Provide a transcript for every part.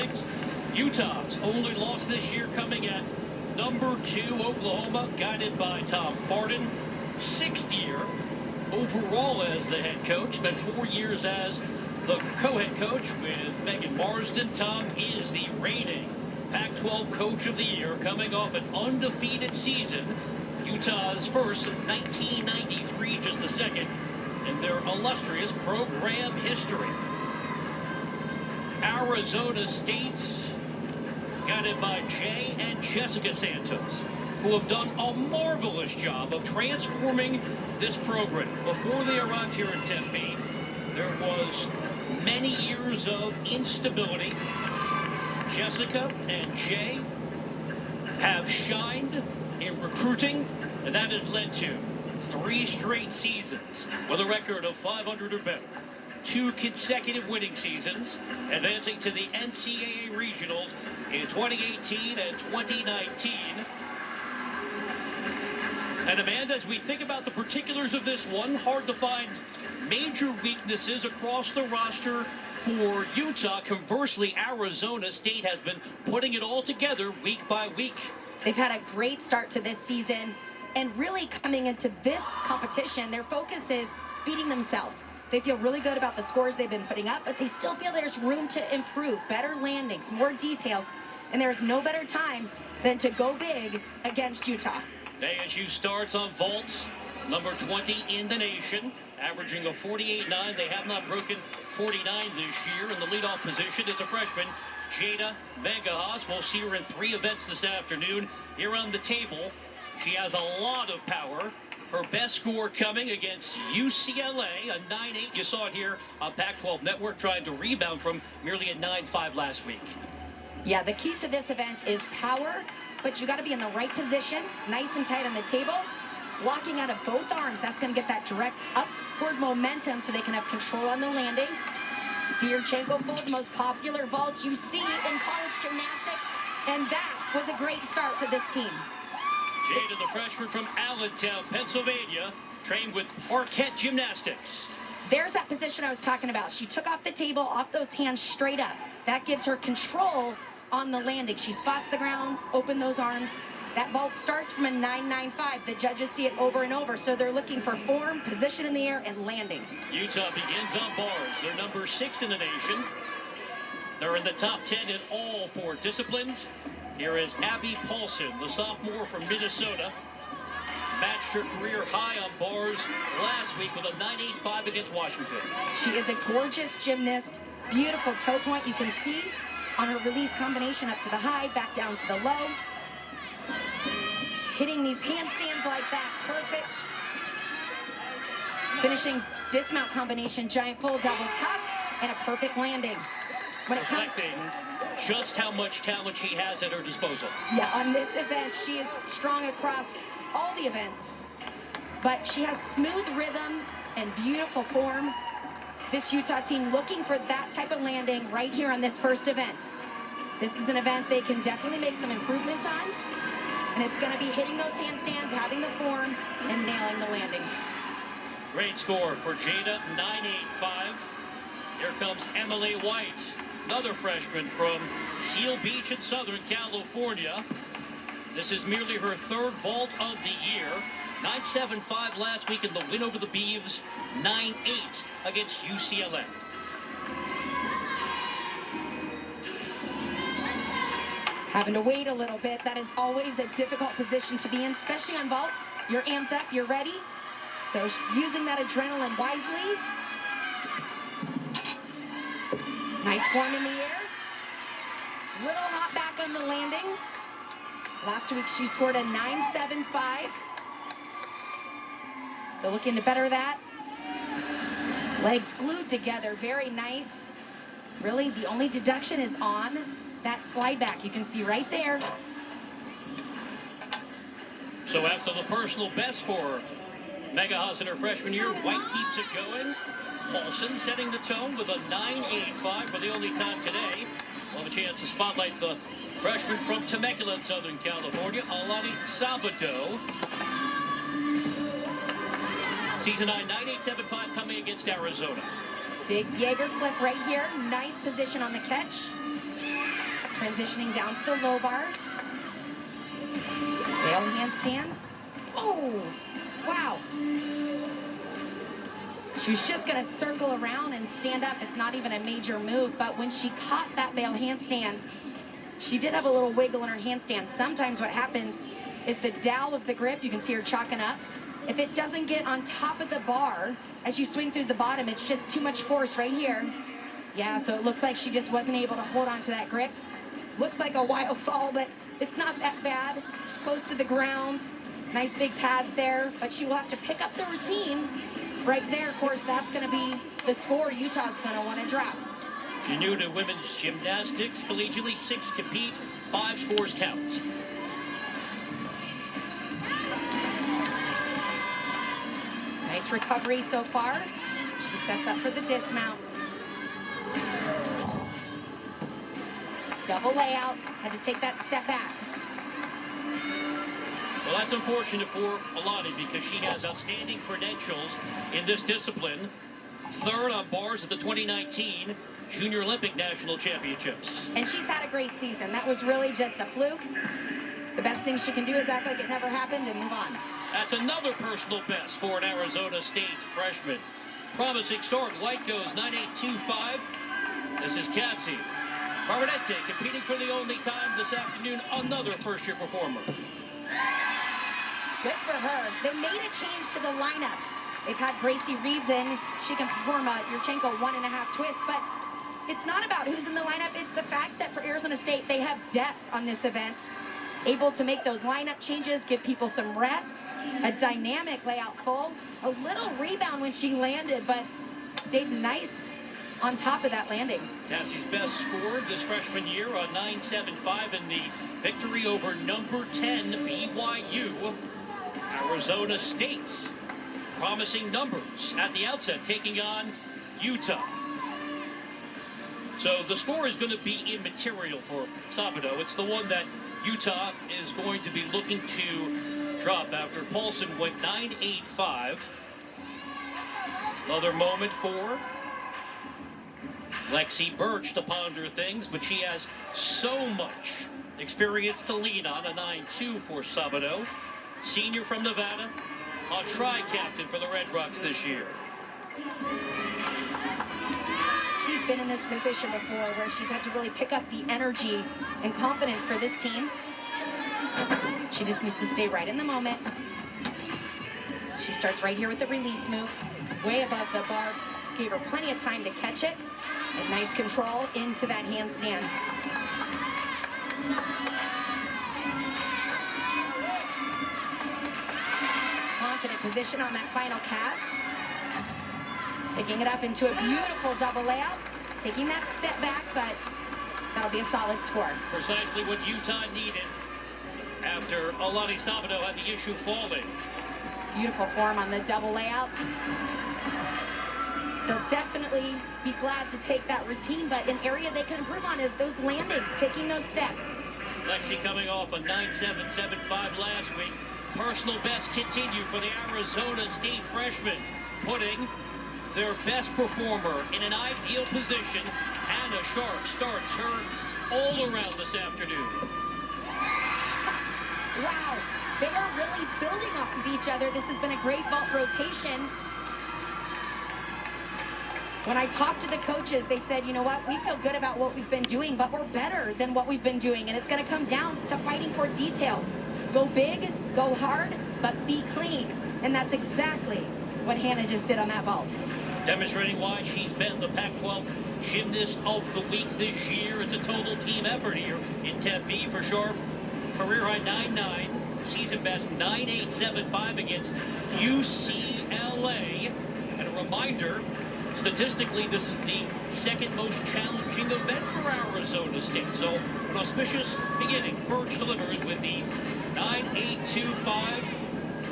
6. Utah's only loss this year coming at number 2, Oklahoma, guided by Tom Farden. 6th year overall as the head coach. Spent 4 years as the co-head coach with Megan Marsden. Tom is the reigning Pac-12 Coach of the Year, coming off an undefeated season. Utah's first since 1993, just a second in their illustrious program history. Arizona State's guided by Jay and Jessica Santos, who have done a marvelous job of transforming this program. Before they arrived here in Tempe, there was many years of instability. Jessica and Jay have shined in recruiting, and that has led to 3 straight seasons with a record of 500 or better. 2 consecutive winning seasons, advancing to the NCAA regionals in 2018 and 2019. And Amanda, as we think about the particulars of this one, hard to find major weaknesses across the roster for Utah. Conversely, Arizona State has been putting it all together week by week. They've had a great start to this season, and really coming into this competition, their focus is beating themselves. They feel really good about the scores they've been putting up, but they still feel there's room to improve, better landings, more details, and there's no better time than to go big against Utah. ASU starts on vaults, number 20 in the nation, averaging a 48.9. They have not broken 49 this year. In the leadoff position, it's a freshman, Jada Megahas. We'll see her in 3 events this afternoon. Here on the table, she has a lot of power. Her best score coming against UCLA, a 9.8. You saw it here on Pac-12 Network, trying to rebound from merely a 9.5 last week. Yeah, the key to this event is power, but you got to be in the right position, nice and tight on the table, blocking out of both arms. That's going to get that direct upward momentum so they can have control on the landing. Virchenko full, the most popular vault you see in college gymnastics, and that was a great start for this team. Jada, the freshman from Allentown, Pennsylvania, trained with Parquet Gymnastics. There's that position I was talking about. She took off the table, off those hands straight up. That gives her control on the landing. She spots the ground, open those arms. That vault starts from a 9.95. The judges see it over and over, so they're looking for form, position in the air, and landing. Utah begins on bars. They're number 6 in the nation. They're in the top 10 in all 4 disciplines. Here is Abby Paulson, the sophomore from Minnesota. Matched her career high on bars last week with a 9.85 against Washington. She is a gorgeous gymnast. Beautiful toe point. You can see on her release combination up to the high, back down to the low. Hitting these handstands like that, perfect. Finishing dismount combination, giant full double tuck, and a perfect landing. When it comes to just how much talent she has at her disposal. Yeah, on this event, she is strong across all the events, but she has smooth rhythm and beautiful form. This Utah team looking for that type of landing right here on this first event. This is an event they can definitely make some improvements on, and it's going to be hitting those handstands, having the form, and nailing the landings. Great score for Jada, 9.85. Here comes Emily White, another freshman from Seal Beach in Southern California. This is merely her 3rd vault of the year. 9.75 last week in the win over the Beavs. 9.8 against UCLA. Having to wait a little bit. That is always a difficult position to be in, especially on vault. You're amped up, you're ready. So using that adrenaline wisely. Nice form in the air. Little hop back on the landing. Last week she scored a 9.75. So looking to better that. Legs glued together, very nice. Really, the only deduction is on that slide back. You can see right there. So after the personal best for Megahas in her freshman year, White keeps it going. Paulson setting the tone with a 9.85 for the only time today. We'll have a chance to spotlight the freshman from Temecula in Southern California, Alani Salvado. Season 9, 9.875 coming against Arizona. Big Jaeger flip right here. Nice position on the catch. Transitioning down to the low bar. Bail handstand. Oh, wow. She was just going to circle around and stand up. It's not even a major move, but when she caught that bail handstand, she did have a little wiggle in her handstand. Sometimes what happens is the dowel of the grip, you can see her chalking up. If it doesn't get on top of the bar as you swing through the bottom, it's just too much force right here. Yeah, so it looks like she just wasn't able to hold on to that grip. Looks like a wild fall, but it's not that bad. She's close to the ground. Nice big pads there, but she will have to pick up the routine right there. Of course, that's going to be the score Utah's going to want to drop. If you're new to women's gymnastics, collegiately 6 compete, 5 scores count. Nice recovery so far. She sets up for the dismount. Double layout, had to take that step back. Well, that's unfortunate for Alani because she has outstanding credentials in this discipline. 3rd on bars at the 2019 Junior Olympic National Championships. And she's had a great season. That was really just a fluke. The best thing she can do is act like it never happened and move on. That's another personal best for an Arizona State freshman. Promising start. White goes 9.825. This is Cassie Barbado competing for the only time this afternoon. Another first-year performer. Good for her. They made a change to the lineup. They've had Gracie Reeves in. She can perform a Yurchenko 1.5 twist, but it's not about who's in the lineup. It's the fact that for Arizona State, they have depth on this event. Able to make those lineup changes, give people some rest. A dynamic layout full. A little rebound when she landed, but stayed nice on top of that landing. Cassie's best score this freshman year on 9.75 in the victory over number 10 BYU. Arizona State's promising numbers at the outset, taking on Utah. So the score is going to be immaterial for Barbado. It's the one that Utah is going to be looking to drop after Paulson went 9.85. Another moment for Lexi Birch to ponder things, but she has so much experience to lean on. A 9.2 for Barbado. Senior from Nevada, a tri-captain for the Red Rocks this year. She's been in this position before where she's had to really pick up the energy and confidence for this team. She just needs to stay right in the moment. She starts right here with the release move, way above the bar. Gave her plenty of time to catch it. And nice control into that handstand. Confident position on that final cast. Picking it up into a beautiful double layout. Taking that step back, but that'll be a solid score. Precisely what Utah needed after Alani Barbado had the issue falling. Beautiful form on the double layout. They'll definitely be glad to take that routine, but an area they can improve on is those landings, taking those steps. Lexi coming off a 9.775 last week. Personal best continue for the Arizona State freshman, putting their best performer in an ideal position. Hannah Sharp starts her all around this afternoon. Wow, they are really building off of each other. This has been a great vault rotation. When I talked to the coaches, they said, you know what, we feel good about what we've been doing, but we're better than what we've been doing. And it's going to come down to fighting for details. Go big, go hard, but be clean. And that's exactly what Hannah just did on that vault. Demonstrating why she's been the Pac-12 Gymnast of the Week this year. It's a total team effort here in Tempe for Sharp. Career high 9.9, season best 9.875 against UCLA. And a reminder, statistically, this is the second most challenging event for Arizona State. So an auspicious beginning. Birch delivers with the 9.825.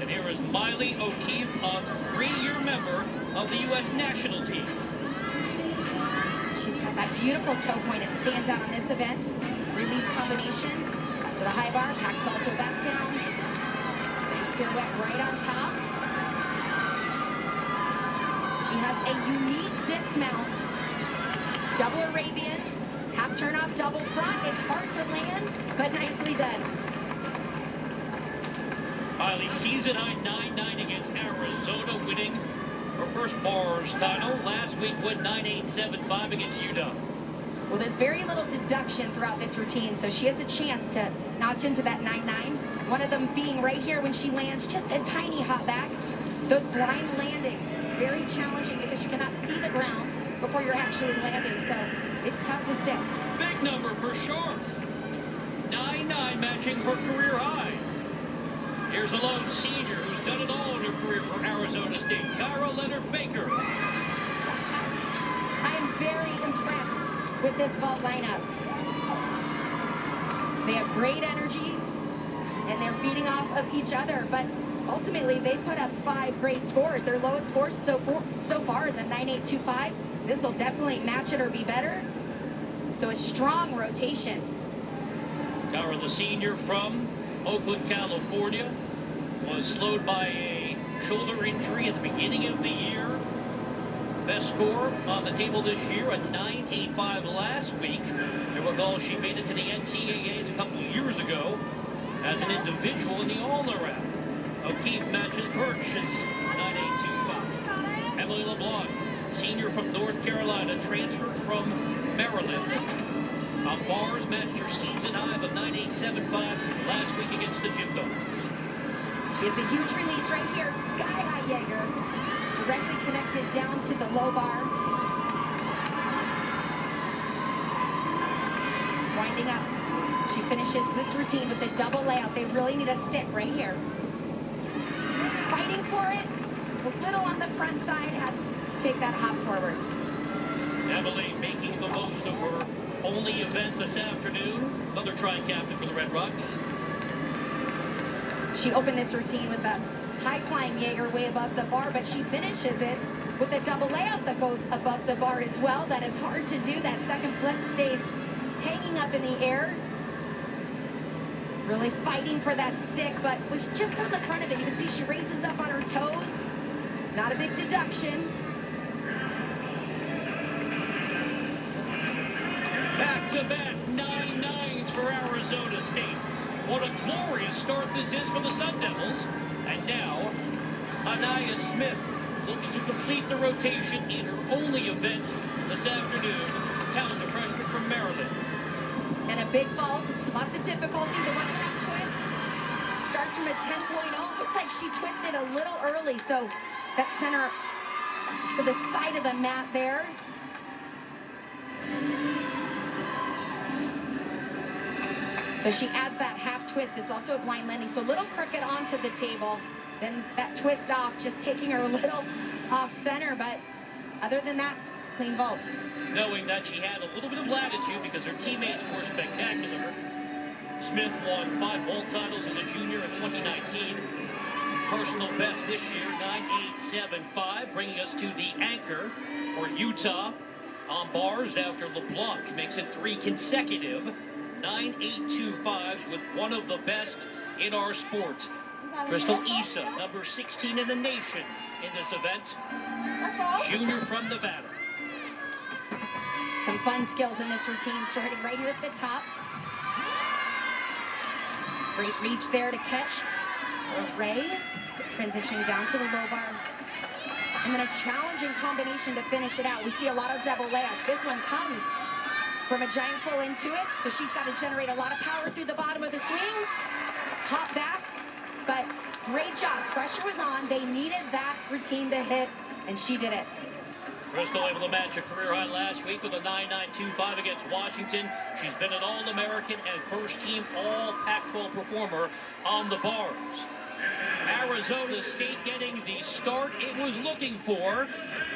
And here is Miley O'Keefe, a 3-year member of the U.S. national team. She's got that beautiful toe point. It stands out on this event. Release combination. Up to the high bar. Pack salto back down. Nice pirouette right on top. She has a unique dismount. Double Arabian. Half turn off, double front. It's hard to land, but nicely done. Miley season high 9-9 against Arizona, winning her first bars title. Last week went 9-8, 7-5 against Utah. Well, there's very little deduction throughout this routine, so she has a chance to notch into that 9-9. One of them being right here when she lands, just a tiny hop back. Those blind landings, very challenging because you cannot see the ground before you're actually landing, so it's tough to stick. Big number for Sharp. 9-9 matching her career high. Here's a lone senior who's done it all in her career for Arizona State, Kyra Leonard-Baker. I am very impressed with this vault lineup. They have great energy, and they're feeding off of each other, but ultimately they put up 5 great scores. Their lowest scores so far is a 9.825. This will definitely match it or be better. So a strong rotation. Kyra, the senior from Oakland, California, was slowed by a shoulder injury at the beginning of the year. Best score on the table this year, a 9.85 last week. You'll recall she made it to the NCAAs a couple of years ago as an individual in the all-around. O'Keefe matches Birch's 9.825. Emily Leblanc, senior from North Carolina, transferred from Maryland. On bars, matched her season high of a 9.875 last week against the Gym Dogs. She has a huge release right here, sky-high Jaeger, directly connected down to the low bar. Winding up. She finishes this routine with a double layout. They really need a stick right here. Fighting for it, a little on the front side, had to take that hop forward. Emily making the most of her only event this afternoon. Another tri-captain for the Red Rocks. She opened this routine with a high-flying Jaeger way above the bar, but she finishes it with a double layout that goes above the bar as well. That is hard to do. That second flip stays hanging up in the air. Really fighting for that stick, but was just on the front of it. You can see she raises up on her toes. Not a big deduction. Back-to-back 9-9s for Arizona State. What a glorious start this is for the Sun Devils. And now, Anaya Smith looks to complete the rotation in her only event this afternoon. Talented freshman from Maryland. And a big vault, lots of difficulty. The one-half twist starts from a 10.0. Looks like she twisted a little early, so that sent her to the side of the mat there. So she adds that half twist. It's also a blind landing. So little crooked onto the table. Then that twist off, just taking her a little off center. But other than that, clean vault. Knowing that she had a little bit of latitude because her teammates were spectacular. Smith won 5 vault titles as a junior in 2019. Personal best this year, 9.875, bringing us to the anchor for Utah on bars after Leblanc makes it 3 consecutive 9.825s with one of the best in our sport. Crystal Issa, number 16 in the nation in this event. Junior from Nevada. Some fun skills in this routine, starting right here at the top. Great reach there to catch Ray. Transitioning down to the low bar. And then a challenging combination to finish it out. We see a lot of double layouts. This one comes from a giant full into it, so she's got to generate a lot of power through the bottom of the swing. Hop back, but great job. Pressure was on. They needed that routine to hit, and she did it. Crystal able to match a career high last week with a 9.925 against Washington. She's been an All-American and first-team All-Pac-12 performer on the bars. Arizona State getting the start it was looking for,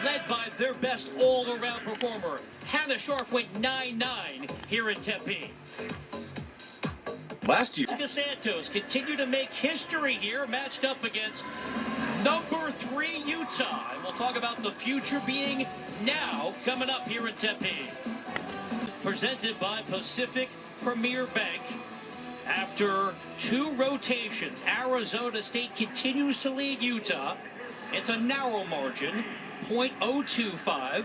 led by their best all-around performer. Hannah Sharp went 9-9 here in Tempe. Last year, Jessica Santos continue to make history here, matched up against number 3 Utah. And we'll talk about the future being now coming up here in Tempe. Presented by Pacific Premier Bank. After 2 rotations, Arizona State continues to lead Utah. It's a narrow margin, 0.025.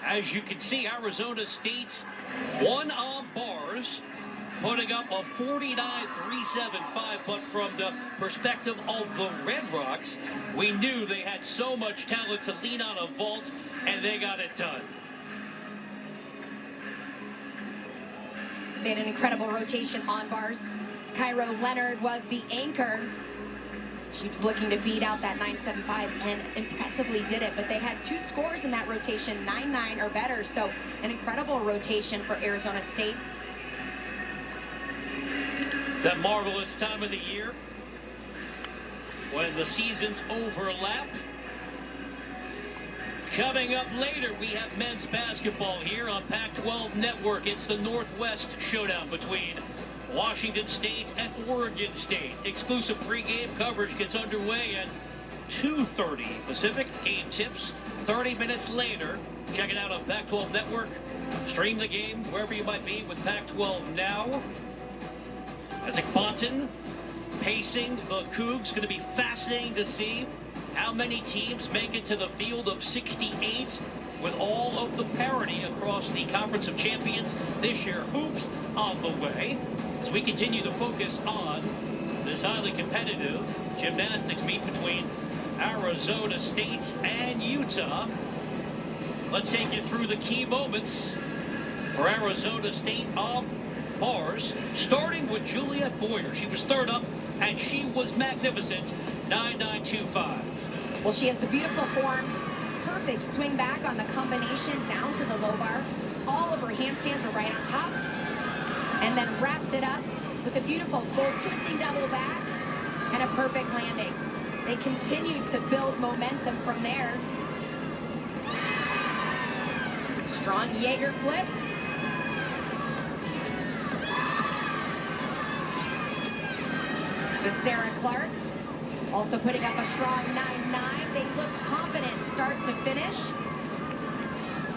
As you can see, Arizona State's 1 on bars putting up a 49.375, but from the perspective of the Red Rocks, we knew they had so much talent to lean on a vault, and they got it done. They had an incredible rotation on bars. Cairo Leonard was the anchor. She was looking to beat out that 9.75 and impressively did it, but they had 2 scores in that rotation, 9-9 or better, so an incredible rotation for Arizona State. It's that marvelous time of the year when the seasons overlap. Coming up later, we have men's basketball here on Pac-12 Network. It's the Northwest showdown between Washington State and Oregon State. Exclusive pregame coverage gets underway at 2:30 Pacific. Game tips 30 minutes later. Check it out on Pac-12 Network. Stream the game wherever you might be with Pac-12 Now. As Bonton pacing the Cougs. Going to be fascinating to see how many teams make it to the field of 68 with all of the parity across the Conference of Champions this year. Hoops on the way as we continue to focus on this highly competitive gymnastics meet between Arizona State and Utah. Let's take you through the key moments for Arizona State on bars, starting with Juliette Boyer. She was third up, and she was magnificent, 9.925. Well, she has the beautiful form, perfect swing back on the combination down to the low bar. All of her handstands were right on top, and then wrapped it up with a beautiful full twisting double back and a perfect landing. They continued to build momentum from there. Strong Jaeger flip. With Sarah Clark also putting up a strong 9.9. They looked confident start to finish.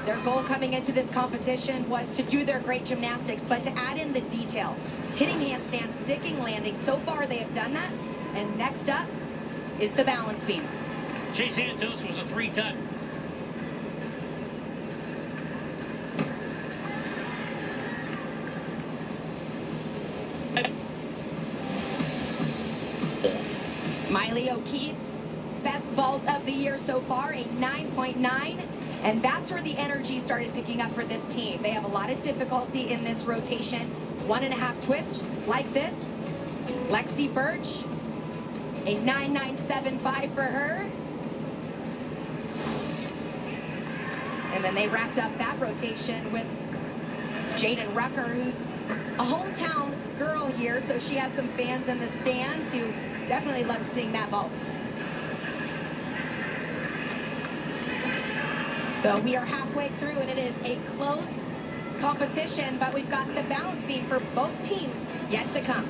Their goal coming into this competition was to do their great gymnastics, but to add in the details. Hitting handstands, sticking landings. So far they have done that. And next up is the balance beam. Jay Santos was a 3-time. Miley O'Keefe, best vault of the year so far, a 9.9. And that's where the energy started picking up for this team. They have a lot of difficulty in this rotation. 1.5 twist like this. Lexi Birch, a 9.975 for her. And then they wrapped up that rotation with Jaden Rucker, who's a hometown girl here, so she has some fans in the stands who definitely love seeing that vault. So we are halfway through, and it is a close competition, but we've got the balance beam for both teams yet to come.